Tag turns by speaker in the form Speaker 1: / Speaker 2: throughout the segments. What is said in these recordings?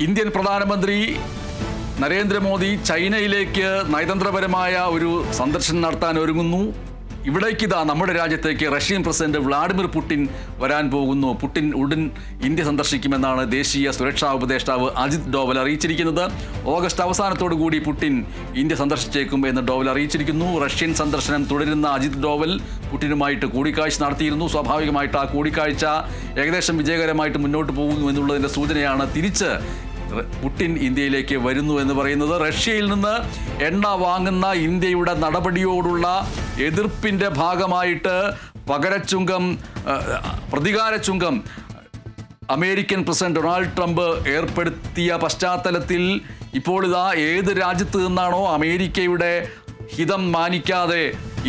Speaker 1: Indian പ്രധാനമന്ത്രി നരേന്ദ്രമോദി ചൈനയിലേക്ക് നയതന്ത്രപരമായ ഒരു സന്ദർശനം നടത്താൻ ഒരുങ്ങുന്നു. ഇവിടേക്കിതാ നമ്മുടെ രാജ്യത്തേക്ക് റഷ്യൻ പ്രസിഡന്റ് വ്ളാഡിമിർ പുടിൻ വരാൻ പോകുന്നു. പുടിൻ ഉടൻ ഇന്ത്യ സന്ദർശിക്കുമെന്നാണ് ദേശീയ സുരക്ഷാ ഉപദേഷ്ടാവ് അജിത് ഡോവൽ അറിയിച്ചിരിക്കുന്നത്. ഓഗസ്റ്റ് അവസാനത്തോടു കൂടി പുടിൻ ഇന്ത്യ സന്ദർശിച്ചേക്കും എന്ന് ഡോവൽ അറിയിച്ചിരിക്കുന്നു. റഷ്യൻ സന്ദർശനം തുടരുന്ന അജിത് ഡോവൽ പുടിനുമായിട്ട് കൂടിക്കാഴ്ച നടത്തിയിരുന്നു. സ്വാഭാവികമായിട്ട് ആ കൂടിക്കാഴ്ച ഏകദേശം വിജയകരമായിട്ട് മുന്നോട്ട് പോകുന്നു എന്നുള്ളതിൻ്റെ സൂചനയാണ് തിരിച്ച് പുടിൻ ഇന്ത്യയിലേക്ക് വരുന്നു എന്ന് പറയുന്നത്. റഷ്യയിൽ നിന്ന് എണ്ണ വാങ്ങുന്ന ഇന്ത്യയുടെ നടപടിയോടുള്ള എതിർപ്പിൻ്റെ ഭാഗമായിട്ട് പ്രതികാര ചുങ്കം അമേരിക്കൻ പ്രസിഡന്റ് ഡൊണാൾഡ് ട്രംപ് ഏർപ്പെടുത്തിയ പശ്ചാത്തലത്തിൽ ഇപ്പോൾ ഇതാ ഏത് രാജ്യത്ത് നിന്നാണോ അമേരിക്കയുടെ ഹിതം മാനിക്കാതെ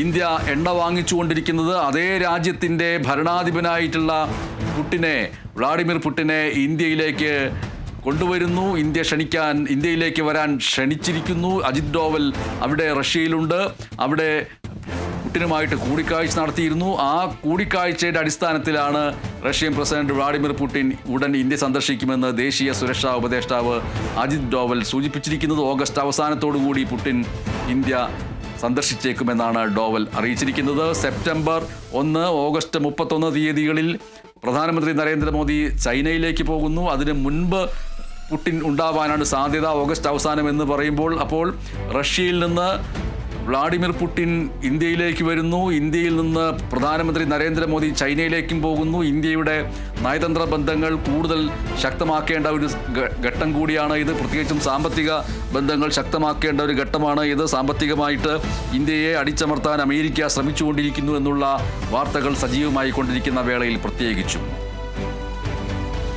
Speaker 1: ഇന്ത്യ എണ്ണ വാങ്ങിച്ചുകൊണ്ടിരിക്കുന്നത്, അതേ രാജ്യത്തിൻ്റെ ഭരണാധിപനായിട്ടുള്ള വ്ളാഡിമിർ പുടിനെ ഇന്ത്യയിലേക്ക് കൊണ്ടുവരുന്നു. ഇന്ത്യയിലേക്ക് വരാൻ ക്ഷണിച്ചിരിക്കുന്നു. അജിത് ഡോവൽ അവിടെ റഷ്യയിലുണ്ട്. അവിടെ പുടിനുമായിട്ട് കൂടിക്കാഴ്ച നടത്തിയിരുന്നു. ആ കൂടിക്കാഴ്ചയുടെ അടിസ്ഥാനത്തിലാണ് റഷ്യൻ പ്രസിഡന്റ് വ്ളാഡിമിർ പുടിൻ ഉടൻ ഇന്ത്യ സന്ദർശിക്കുമെന്ന് ദേശീയ സുരക്ഷാ ഉപദേഷ്ടാവ് അജിത് ഡോവൽ സൂചിപ്പിച്ചിരിക്കുന്നത്. ഓഗസ്റ്റ് അവസാനത്തോടുകൂടി പുടിൻ ഇന്ത്യ സന്ദർശിച്ചേക്കുമെന്നാണ് ഡോവൽ അറിയിച്ചിരിക്കുന്നത്. സെപ്റ്റംബർ 1, ഓഗസ്റ്റ് 31 തീയതികളിൽ പ്രധാനമന്ത്രി നരേന്ദ്രമോദി ചൈനയിലേക്ക് പോകുന്നു. അതിന് മുൻപ് പുടിൻ ഉണ്ടാവാനാണ് സാധ്യത. ഓഗസ്റ്റ് അവസാനം എന്ന് പറയുമ്പോൾ അപ്പോൾ റഷ്യയിൽ നിന്ന് വ്ളാഡിമിർ പുടിൻ ഇന്ത്യയിലേക്ക് വരുന്നു. ഇന്ത്യയിൽ നിന്ന് പ്രധാനമന്ത്രി നരേന്ദ്രമോദി ചൈനയിലേക്കും പോകുന്നു. ഇന്ത്യയുടെ നയതന്ത്ര ബന്ധങ്ങൾ കൂടുതൽ ശക്തമാക്കേണ്ട ഒരു ഘട്ടം കൂടിയാണ് ഇത്. പ്രത്യേകിച്ചും സാമ്പത്തിക ബന്ധങ്ങൾ ശക്തമാക്കേണ്ട ഒരു ഘട്ടമാണ് ഇത്. സാമ്പത്തികമായിട്ട് ഇന്ത്യയെ അടിച്ചമർത്താൻ അമേരിക്ക ശ്രമിച്ചുകൊണ്ടിരിക്കുന്നു എന്നുള്ള വാർത്തകൾ സജീവമായി കൊണ്ടിരിക്കുന്ന വേളയിൽ പ്രത്യേകിച്ചും